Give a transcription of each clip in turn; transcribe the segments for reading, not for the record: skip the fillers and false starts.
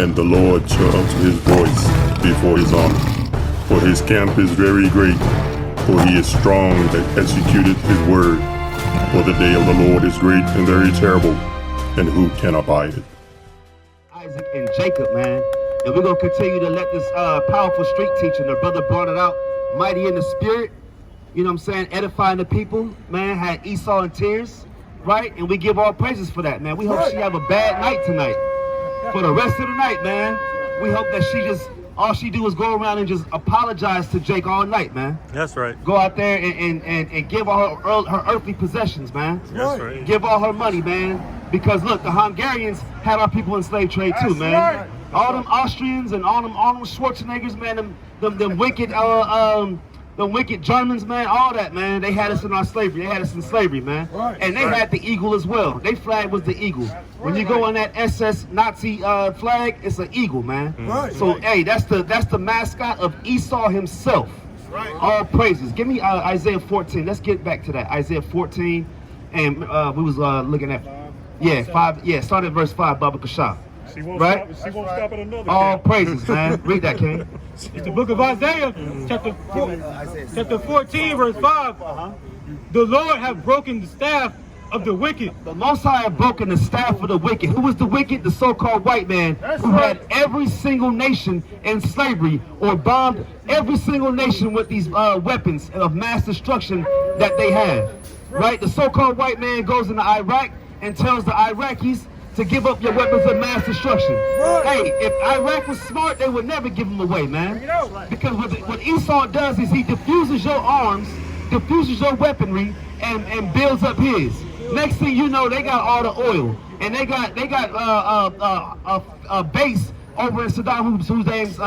and the Lord shall utter his voice before his army. For his camp is very great, for he is strong that executeth his word. For the day of the Lord is great and very terrible, and who can abide it? Isaac and Jacob, man. And we're going to continue to let this powerful street teaching, the brother brought it out, mighty in the spirit, you know what I'm saying, edifying the people, man, had Esau in tears, right? And we give all praises for that, man. We hope she have a bad night tonight. For the rest of the night, man, we hope that she just, all she do is go around and just apologize to Jake all night, man. That's right. Go out there and give all her earthly possessions, man. That's right. Give all her money, man. Because look, the Hungarians had our people in slave trade too, man. Right. All them Austrians and all them Schwarzeneggers, man, them wicked Germans, man, all that, man, they had us in our slavery. They had us in slavery, man. Right. And they had the eagle as well. Their flag was the eagle. When you go on that SS Nazi flag, it's an eagle, man. Right. So, hey, that's the mascot of Esau himself. Right. All praises. Give me Isaiah 14. Let's get back to that. Isaiah 14, and we was looking at, yeah, 5. Yeah, start at verse 5, Baba Kashaf. She won't right? Stop, stop at another. All praises, man. Read that, King. It's the book of Isaiah, chapter 14, verse 5. The Lord hath broken the staff of the wicked. The Most High have broken the staff of the wicked. Who was the wicked? The so-called white man who had every single nation in slavery or bombed every single nation with these weapons of mass destruction that they have. Right? The so-called white man goes into Iraq and tells the Iraqis to give up your weapons of mass destruction. Right. Hey, if Iraq was smart, they would never give them away, man. Because what Esau does is he diffuses your arms, diffuses your weaponry, and builds up his. Next thing you know, they got all the oil, and they got a base over in Saddam's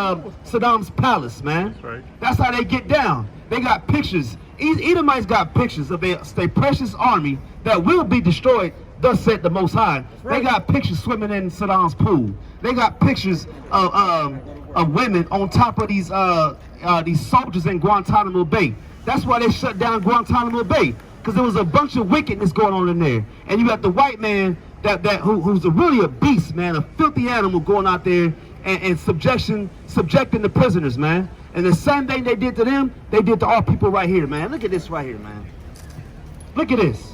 Saddam's palace, man. That's how they get down. They got pictures. Edomites got pictures of their precious army that will be destroyed. Thus said the Most High. They got pictures swimming in Saddam's pool. They got pictures of women on top of these soldiers in Guantanamo Bay. That's why they shut down Guantanamo Bay, because there was a bunch of wickedness going on in there. And you got the white man who's really a beast, man, a filthy animal going out there and subjecting the prisoners, man. And the same thing they did to them, they did to our people right here, man. Look at this right here, man. Look at this.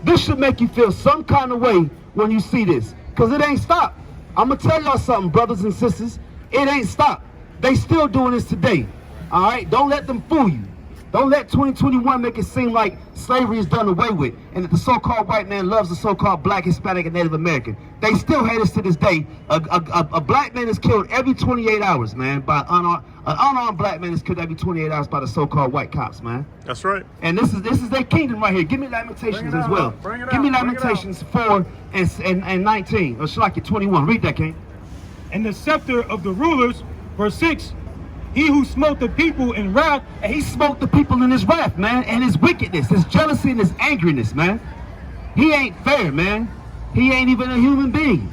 This should make you feel some kind of way when you see this, because it ain't stopped. I'm going to tell y'all something, brothers and sisters. It ain't stopped. They still doing this today. All right? Don't let them fool you. Don't let 2021 make it seem like slavery is done away with and that the so-called white man loves the so-called black, Hispanic, and Native American. They still hate us to this day. A black man is killed every 28 hours, man, by an unarmed black man is killed every 28 hours by the so-called white cops, man. That's right. And this is their kingdom right here. Give me Lamentations as well. Give me Lamentations 4 and 19. Or should I get 21? Read that, King. And the scepter of the rulers, verse 6. He who smote the people in wrath. And he smote the people in his wrath, man, and his wickedness, his jealousy, and his angriness, man. He ain't fair, man. He ain't even a human being.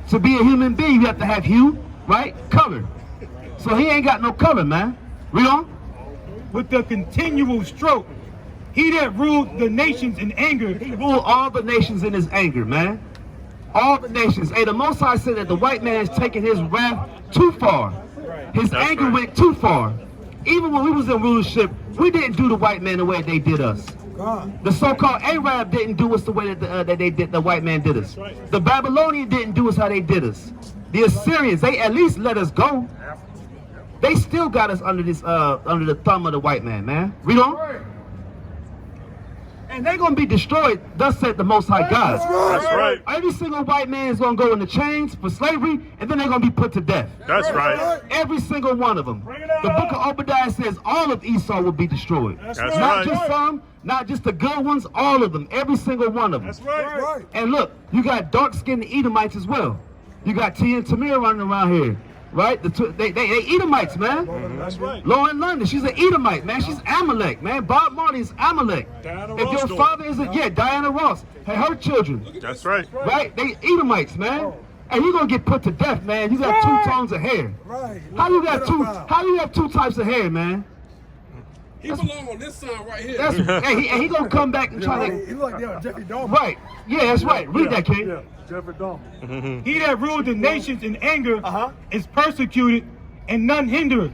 To be a human being, you have to have hue, right? Color. So he ain't got no color, man. Read on. With the continual stroke, he that ruled the nations in anger. He ruled all the nations in his anger, man. All the nations. Hey, the Most High said that the white man is taking his wrath too far. His anger went too far. Even when we was in rulership, we didn't do the white man the way they did us. The so-called Arab didn't do us the way that they did, the white man did us. The Babylonian didn't do us how they did us. The Assyrians, they at least let us go. They still got us under the thumb of the white man, man. Read on. And they're going to be destroyed, thus said the Most High God. That's right. Every single white man is going to go into chains for slavery, and then they're going to be put to death. That's right. Every single one of them. The book of Obadiah says all of Esau will be destroyed. That's not right. just some, not just the good ones, all of them. Every single one of them. That's right. And look, you got dark-skinned Edomites as well. You got T and Tamir running around here. Right? They Edomites, man. That's right. Lauren London, she's an Edomite, man. She's Amalek, man. Bob Marley is Amalek. If your father is Diana Ross, her children. That's right. Right? They Edomites, man. And you're gonna get put to death, man. You got 2 tones of hair. How you have two types of hair, man? He belong on this side right here. That's, and he gonna come back and try to. He like Jeffrey Dahmer. Right. Yeah, that's right. Read that, King. Yeah, Jeffrey Dahmer. He that ruled the nations in anger is persecuted, and none hindereth.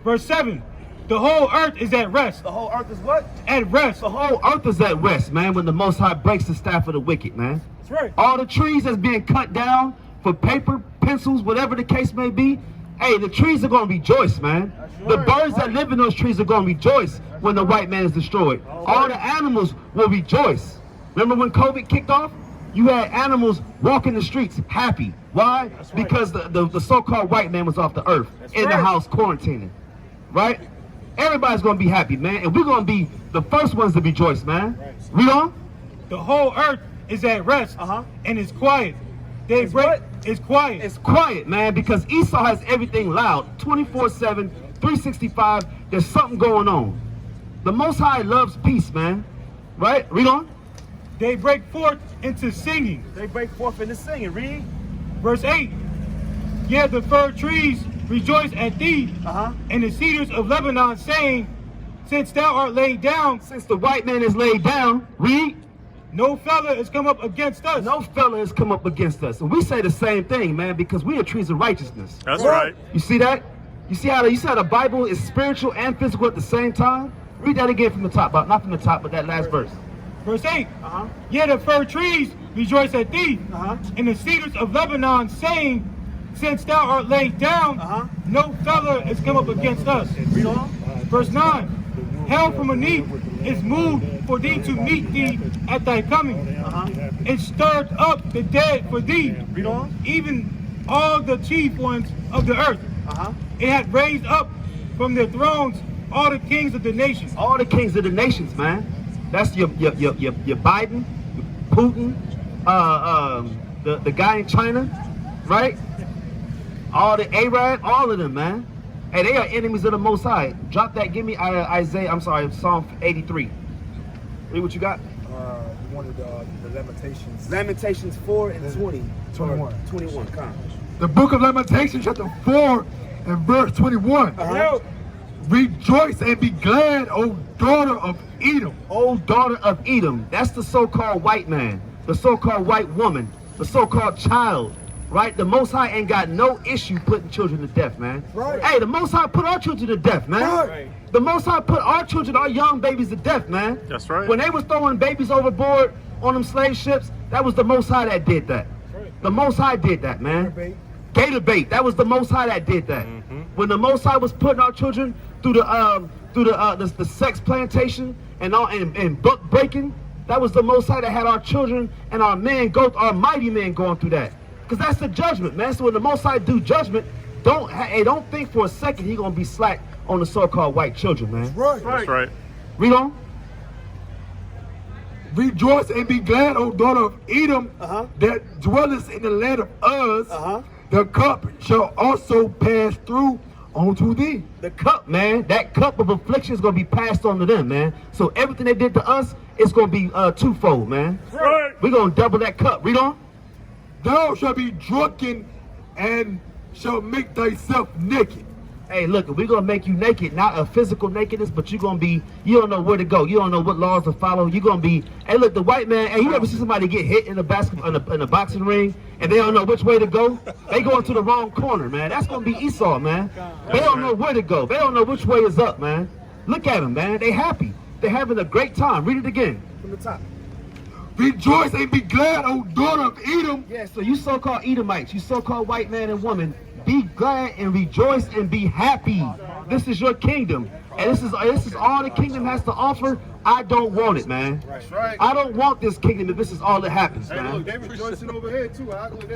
Verse 7. The whole earth is at rest. The whole earth is what? At rest. The whole earth is at rest, man, when the Most High breaks the staff of the wicked, man. That's right. All the trees that's being cut down for paper, pencils, whatever the case may be, hey, the trees are going to rejoice, man. The birds that live in those trees are going to rejoice when the white man is destroyed. All the animals will rejoice. Remember when COVID kicked off? You had animals walking the streets happy. Why? Because the so-called white man was off the earth in the house quarantining. Right? Everybody's going to be happy, man. And we're going to be the first ones to rejoice, man. Read on. The whole earth is at rest and it's quiet. It's quiet. It's quiet, man, because Esau has everything loud, 24/7, 365. There's something going on. The Most High loves peace, man. Right? Read on. They break forth into singing. They break forth into singing. Read. Verse 8. Yeah, the fir trees rejoice at thee, and the cedars of Lebanon, saying, since thou art laid down, Since the white man is laid down, read. no fellow has come up against us. No fella has come up against us. And we say the same thing, man, because we are trees of righteousness. That's right. You see that? You see how the Bible is spiritual and physical at the same time? Read that again from the top, but not from the top, but that last verse. Verse 8. Yeah, the fir trees rejoice at thee, and the cedars of Lebanon, saying, since thou art laid down, no fellow has come up against us. Read on. Verse 9. Hell from beneath is moved for thee to meet thee at thy coming. It stirred up the dead for thee, Read on. even all the chief ones of the earth. It had raised up from their thrones all the kings of the nations. All the kings of the nations, man. That's your Biden, your Putin, the guy in China, right? All the Arab, all of them, man. Hey, they are enemies of the Most High. Drop that. Give me Psalm 83. Read what you got. You wanted the Lamentations. Lamentations 4 and 20. 21. 21, come. The book of Lamentations, chapter 4 and verse 21. Rejoice and be glad, O daughter of Edom. O daughter of Edom. That's the so-called white man, the so-called white woman, the so-called child. Right? The Most High ain't got no issue putting children to death, man. Right. Hey, the Most High put our children to death, man. Right. The Most High put our children, our young babies to death, man. That's right. When they was throwing babies overboard on them slave ships, that was the Most High that did that. The Most High did that, man. Gator bait. That was the Most High that did that. When the Most High was putting our children through the sex plantation and book breaking, that was the Most High that had our children and our mighty men going through that. Because that's the judgment, man. So when the Most High do judgment, don't think for a second he gonna be slack on the so-called white children, man. Right. That's right. Read on. Rejoice and be glad, O daughter of Edom, that dwellest in the land of Uz. The cup shall also pass through onto thee. The cup, man. That cup of affliction is gonna be passed on to them, man. So everything they did to us, it's gonna be twofold, man. Right. We're gonna double that cup. Read on. Thou shalt be drunken and shall make thyself naked. Hey, look, we're gonna make you naked, not a physical nakedness, but you don't know where to go. You don't know what laws to follow. You're gonna be, hey, look, the white man, hey, you ever see somebody get hit in a boxing ring and they don't know which way to go? They going to the wrong corner, man. That's gonna be Esau, man. They don't know where to go. They don't know which way is up, man. Look at them, man. They happy. They're having a great time. Read it again from the top. Rejoice and be glad, O daughter of Edom. Yeah, so you so-called Edomites, you so-called white man and woman, be glad and rejoice and be happy. This is your kingdom. And this is all the kingdom has to offer. I don't want it, man. That's right. I don't want this kingdom if this is all that happens, man. Look, they rejoicing over here too.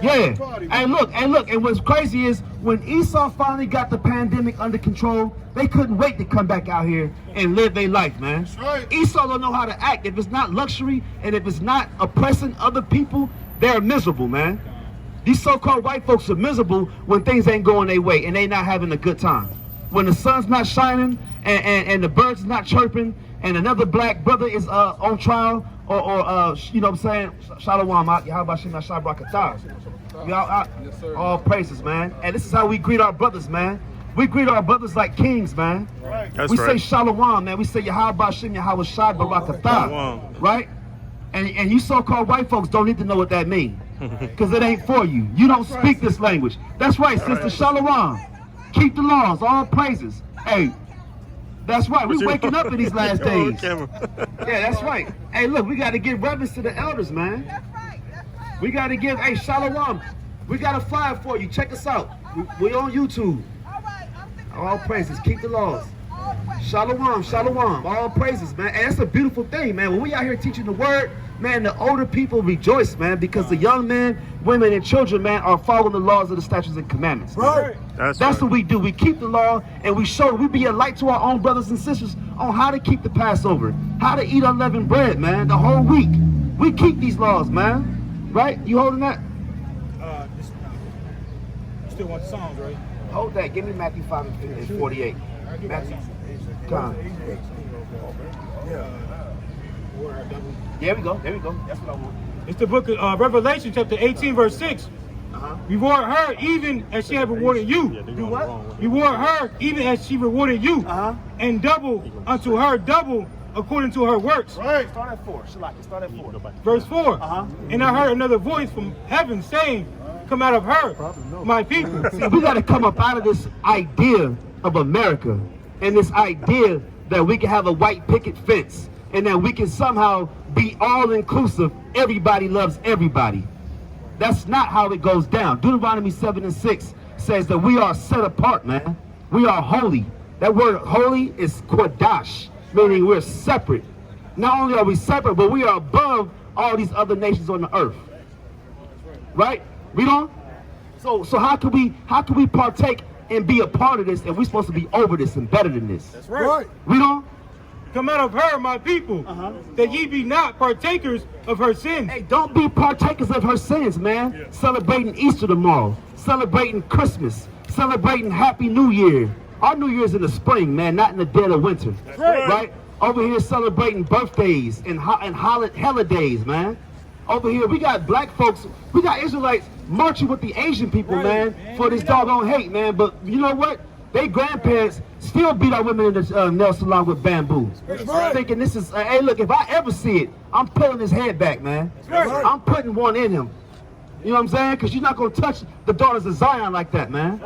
Yeah, and look, and what's crazy is when Esau finally got the pandemic under control, they couldn't wait to come back out here and live their life, man. That's right. Esau don't know how to act. If it's not luxury and if it's not oppressing other people, they're miserable, man. These so-called white folks are miserable when things ain't going their way and they not having a good time. When the sun's not shining and the birds is not chirping and another black brother is on trial or you know what I'm saying? Shalom, Y'all, all praises, man. And this is how we greet our brothers, man. We greet our brothers like kings, man. That's We right. say Shalom, man. We say YAHAWAH'S, YAHAWAH'S, Barakatah, right? And you so-called white folks don't need to know what that means, because it ain't for you. You don't speak this language. That's right, sister. Shalom. Keep the laws. All praises. Hey, that's right. We waking up in these last days. Yeah, that's right. Hey, look, we got to give reverence to the elders, man. That's right. We got to give, hey, Shalom. We got a flyer for you. Check us out. We on YouTube. All right, I'm thinking All praises. Keep the laws. all praises. Shalom, shalom. All praises, man. And that's a beautiful thing, man. When we out here teaching the word, man, the older people rejoice, man, because the young men, women, and children, man, are following the laws of the statutes and commandments. Right. That's right. what we do. We keep the law, and we show, we be a light to our own brothers and sisters on how to keep the Passover, how to eat unleavened bread, man, the whole week. We keep these laws, man. Right? You holding that? You still want the songs, right? Hold that. Give me Matthew 5 and 48. Matthew. Come. There we go. There we go. That's what I want. It's the book of Revelation, chapter 18, verse 6. Reward her even as she had rewarded you. Do what? Reward her even as she rewarded you. And double unto her double according to her works. Right. Start at 4. Shalaki, start at 4. Verse 4. And I heard another voice from heaven saying, come out of her, my people. See, we got to come up out of this idea of America and this idea that we can have a white picket fence and that we can somehow be all-inclusive. Everybody loves everybody. That's not how it goes down. Deuteronomy 7 and 6 says that we are set apart, man. We are holy. That word holy is kodash, meaning we're separate. Not only are we separate, but we are above all these other nations on the earth. Right? We don't? So how can we partake and be a part of this, and we're supposed to be over this and better than this? That's right. We don't? Come out of her, my people, that ye be not partakers of her sins. Hey, don't be partakers of her sins, man. Celebrating Easter tomorrow, celebrating Christmas, celebrating Happy New Year. Our New Year's in the spring, man, not in the dead of winter. That's right. Over here celebrating birthdays and holidays, man. Over here, we got black folks, we got Israelites marching with the Asian people, man, for this doggone hate, man. But you know what? They grandparents still beat our women in the nail salon with bamboo. Thinking this is, hey, look, if I ever see it, I'm pulling his head back, man. I'm putting one in him. You know what I'm saying? Because you're not going to touch the daughters of Zion like that, man.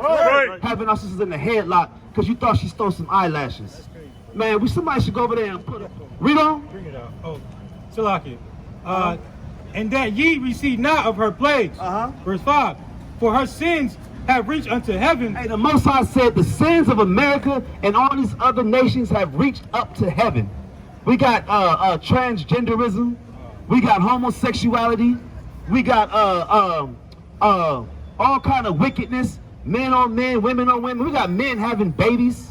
Having our sisters in the headlock because you thought she stole some eyelashes. Man, somebody should go over there and put it. Read on. Bring it out. Oh, Salaki. And that ye receive not of her plagues. Verse 5. For her sins have reached unto heaven. Hey, the Most High said the sins of America and all these other nations have reached up to heaven. We got transgenderism. We got homosexuality. We got all kind of wickedness. Men on men, women on women. We got men having babies.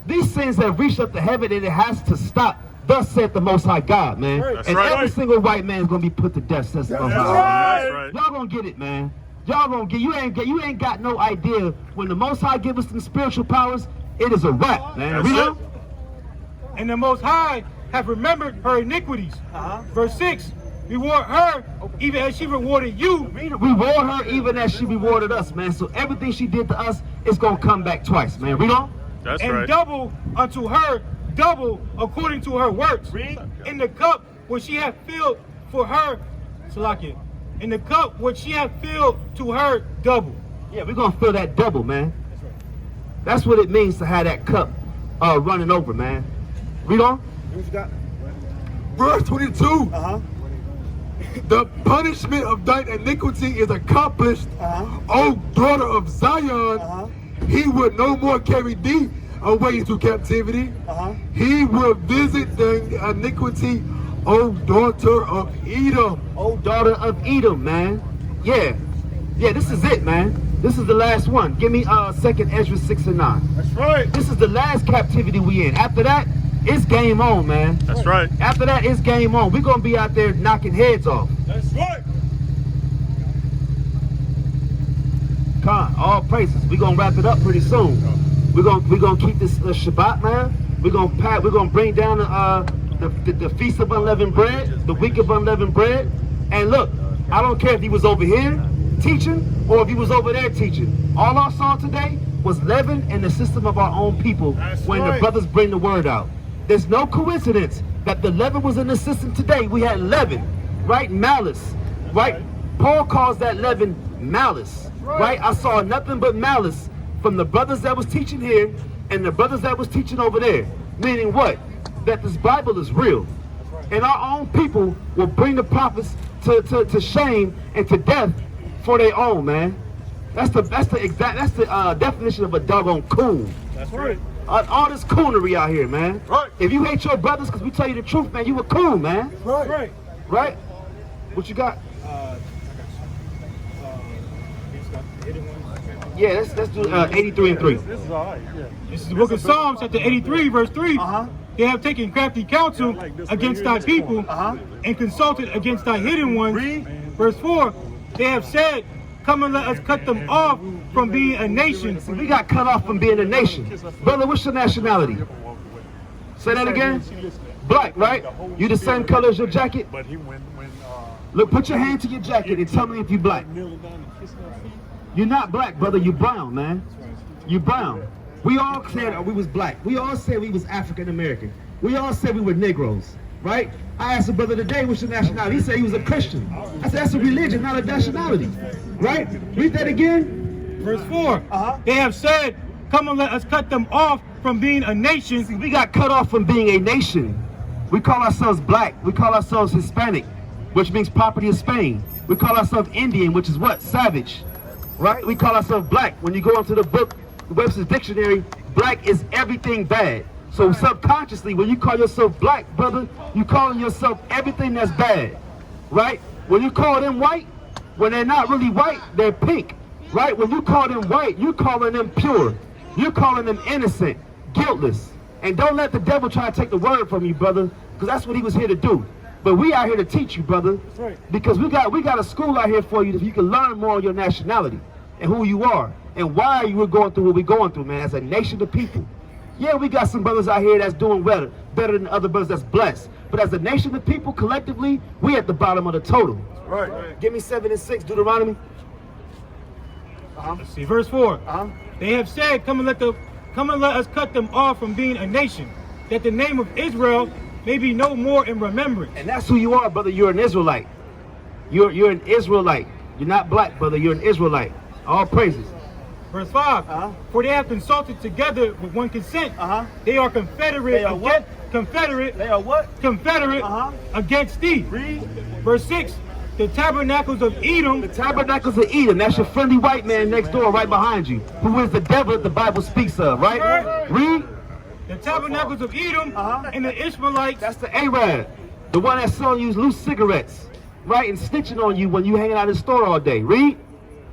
These sins have reached up to heaven, and it has to stop. Thus said the Most High God, man. And every single white man is gonna be put to death. Says the Most High. Y'all gonna get it, man. Y'all gonna get. You ain't got no idea when the Most High give us some spiritual powers. It is a wrap, man. And the Most High have remembered her iniquities. Verse 6. Reward her even as she rewarded you. Reward her even as she rewarded us, man. So everything she did to us is gonna come back twice, man. Read on. And double unto her double according to her works. In the cup which she hath filled for her, Salakia. In the cup which she hath filled to her double. Yeah, we're gonna fill that double, man. That's what it means to have that cup running over, man. Read on. Verse 22. The punishment of thine iniquity is accomplished, O daughter of Zion. He will no more carry thee away into captivity. He will visit the iniquity, O daughter of Edom. O daughter of Edom, man. Yeah, this is it, man. This is the last one. Give me 2nd Ezra 6 and 9. That's right. This is the last captivity we in. After that, it's game on, man. That's right. After that, it's game on. We're going to be out there knocking heads off. That's right. All praises. We're going to wrap it up pretty soon. We're gonna keep this Shabbat, man. We're gonna bring down the Feast of Unleavened Bread, the Week of Unleavened Bread. And look, I don't care if he was over here teaching or if he was over there teaching. All our song today was leaven in the system of our own people when the brothers bring the word out. There's no coincidence that the leaven was in the system today. We had leaven, right? Malice, right? Paul calls that leaven malice, right? I saw nothing but malice from the brothers that was teaching here and the brothers that was teaching over there. Meaning what? That this Bible is real. And our own people will bring the prophets to shame and to death for their own, man. That's the definition of a doggone coon. That's right. All this coonery out here, man. Right. If you hate your brothers because we tell you the truth, man, you a coon, man. Right. Right. Right? What you got? Yeah, let's do 83 and 3. This is all right. Yeah. This is the book of Psalms, chapter 83, verse 3. They have taken crafty counsel against thy people and consulted against thy hidden ones. Verse 4, they have said, come and let us cut them off from being a nation. See, we got cut off from being a nation. Brother, what's your nationality? Say that again? Black, right? You the same color as your jacket? But he Look, put your hand to your jacket and tell me if you black. You're not black, brother. You brown, man. You brown. We all said we was black. We all said we was African American. We all said we were Negroes, right? I asked a brother today, what's your nationality? He said he was a Christian. I said, that's a religion, not a nationality, right? Read that again. Verse 4, they have said, come and let us cut them off from being a nation. See, we got cut off from being a nation. We call ourselves black. We call ourselves Hispanic, which means property of Spain. We call ourselves Indian, which is what? Savage, right? We call ourselves black. When you go into the book, Webster's Dictionary, black is everything bad. So subconsciously, when you call yourself black, brother, you calling yourself everything that's bad, right? When you call them white, when they're not really white, they're pink, right? When you call them white, you're calling them pure. You're calling them innocent, guiltless. And don't let the devil try to take the word from you, brother, because that's what he was here to do. But we out here to teach you, brother, because we got a school out here for you that you can learn more on your nationality and who you are and why you were going through what we're going through, man, as a nation of people. Yeah, we got some brothers out here that's doing better than other brothers that's blessed. But as a nation of people, collectively, we at the bottom of the total. Right. Give me 7 and 6, Deuteronomy. Let's see, verse 4. They have said, come and let us cut them off from being a nation, that the name of Israel may be no more in remembrance. And that's who you are, brother. You're an Israelite. You're an Israelite. You're not black, brother. You're an Israelite. All praises. Verse 5, for they have consulted together with one consent. They are confederate. They are what? Confederate. They are what? Confederate against thee. Read. Verse 6, the tabernacles of Edom. The tabernacles of Edom. That's your friendly white man next door right behind you, who is the devil that the Bible speaks of, right? Read. The tabernacles of Edom and the Ishmaelites. That's the Arab, the one that's selling you loose cigarettes, right, and snitching on you when you hanging out in the store all day. Read.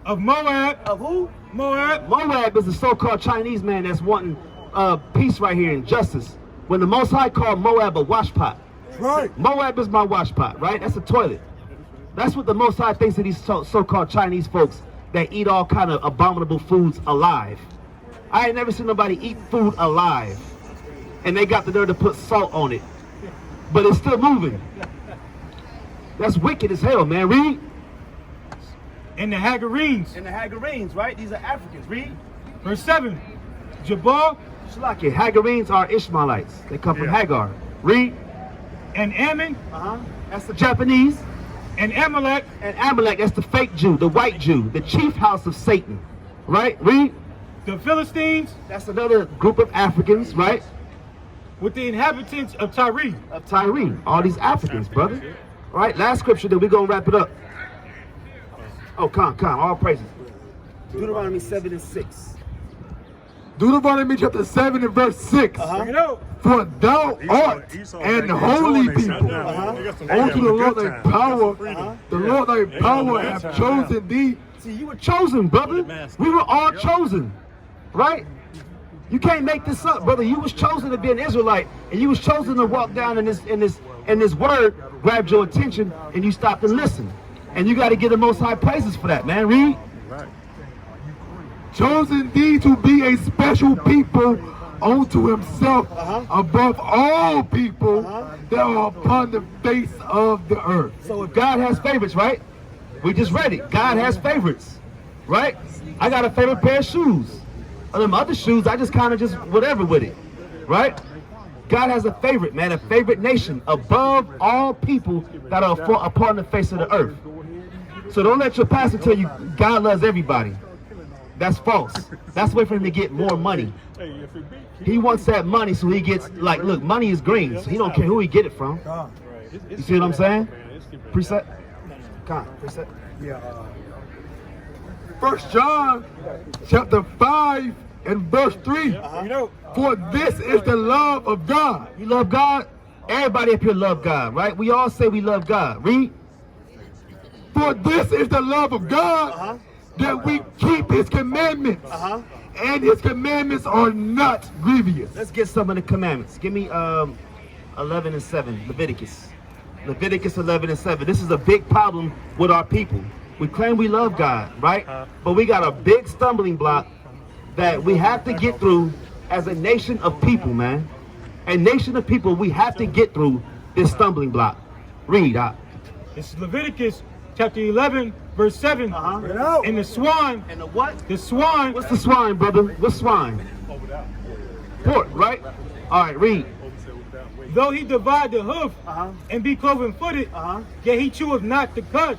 Of Moab. Of who? Moab. Moab is the so-called Chinese man that's wanting peace right here and justice. When the Most High called Moab a washpot. Right. Moab is my washpot, right? That's a toilet. That's what the Most High thinks of these so-called Chinese folks that eat all kind of abominable foods alive. I ain't never seen nobody eat food alive. And they got the nerve to put salt on it. But it's still moving. That's wicked as hell, man. Read. And the Hagarenes. And the Hagarenes, right? These are Africans. Read. Verse 7, Jabal. Shalaki. Hagarenes are Ishmaelites. They come from Hagar. Read. And Ammon. That's the Japanese. And Amalek. And Amalek, that's the fake Jew, the white Jew, the chief house of Satan. Right? Read. The Philistines. That's another group of Africans, right? With the inhabitants of Tyre. Of Tyre. All these Africans, brother. All right, last scripture, then we're going to wrap it up. Oh, come, all praises. Deuteronomy 7 and 6. Deuteronomy chapter 7 and verse 6. For thou art an holy people unto the Lord thy power. The Lord thy power hath chosen thee. See, you were chosen, brother. We were all chosen, right? You can't make this up, brother. You was chosen to be an Israelite, and you was chosen to walk down in this word, grabbed your attention, and you stopped and listened. And you got to give the Most High praises for that, man. Read. Chosen thee to be a special people unto himself above all people that are upon the face of the earth. So if God has favorites, right? We just read it. God has favorites, right? I got a favorite pair of shoes. Them other shoes, I just kind of just whatever with it, right? God has a favorite, man, a favorite nation above all people that are upon the face of the earth. So don't let your pastor tell you God loves everybody. That's false. That's a way for him to get more money. He wants that money so he gets, like, look, money is green, so he don't care who he get it from. You see what I'm saying? Preset? Preset? Yeah. 1 John chapter 5 and verse 3. For this is the love of God. You love God? Everybody up here love God, right? We all say we love God. Read. For this is the love of God, that we keep his commandments. And his commandments are not grievous. Let's get some of the commandments. Give me 11 and 7, Leviticus. Leviticus 11 and 7. This is a big problem with our people. We claim we love God, right? But we got a big stumbling block that we have to get through as a nation of people, man. A nation of people, we have to get through this stumbling block. Read out. It's Leviticus chapter 11, verse 7. And the swine. And the what? The swine. What's the swine, brother? What's swine? Pork, right? All right, read. Though he divide the hoof and be cloven-footed, yet he cheweth not the cud.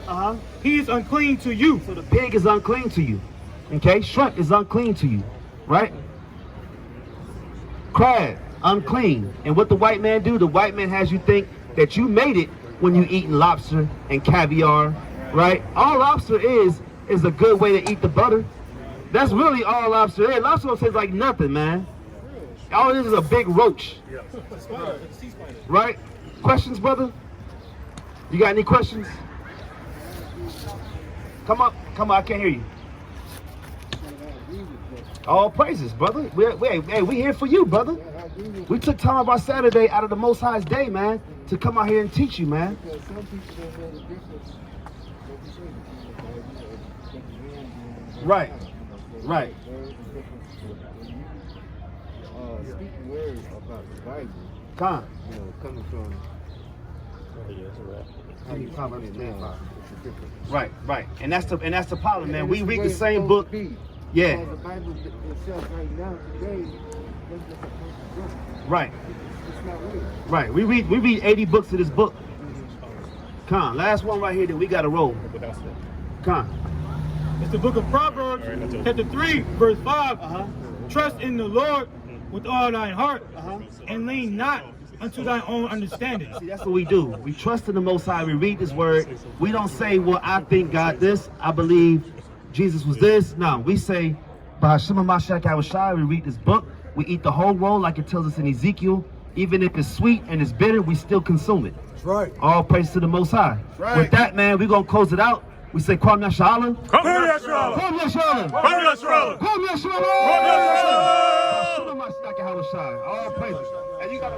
He is unclean to you. So the pig is unclean to you. Okay? Shrimp is unclean to you. Right? Crab, unclean. And what the white man do? The white man has you think that you made it when you eating lobster and caviar. Right? All lobster is a good way to eat the butter. That's really all lobster is. Lobster don't taste like nothing, man. All it is a big roach. Right? Questions, brother? You got any questions? Come on, I can't hear you. All praises, brother. We here for you, brother. We took time of our Saturday out of the Most High's day, man, to come out here and teach you, man. Right. Speaking words about the Bible, Come. coming from Right. And that's the problem, man. We read the same book. Yeah. The Bible itself right now today, that's just a book. Right. It's not real. Right. We read 80 books of this book. Come. Last one right here that we gotta roll. Come. It's the book of Proverbs, chapter 3, verse 5. Trust in the Lord with all thine heart, and lean not unto thine own understanding. See, that's what we do. We trust in the Most High. We read this word. We don't say, well, I think God this. I believe Jesus was this. No, we say, by Hashem HaMashiach Yahawashi, we read this book. We eat the whole roll like it tells us in Ezekiel. Even if it's sweet and it's bitter, we still consume it. That's right. All praise to the Most High. Right. With that, man, we're going to close it out. We say, Kwam Yashala. Come Yashala! Kwam Yashala. Come Yashala! Kwam Yashala. Come Yashala! Hashem HaMashiach Yahawashi. All praises. And you got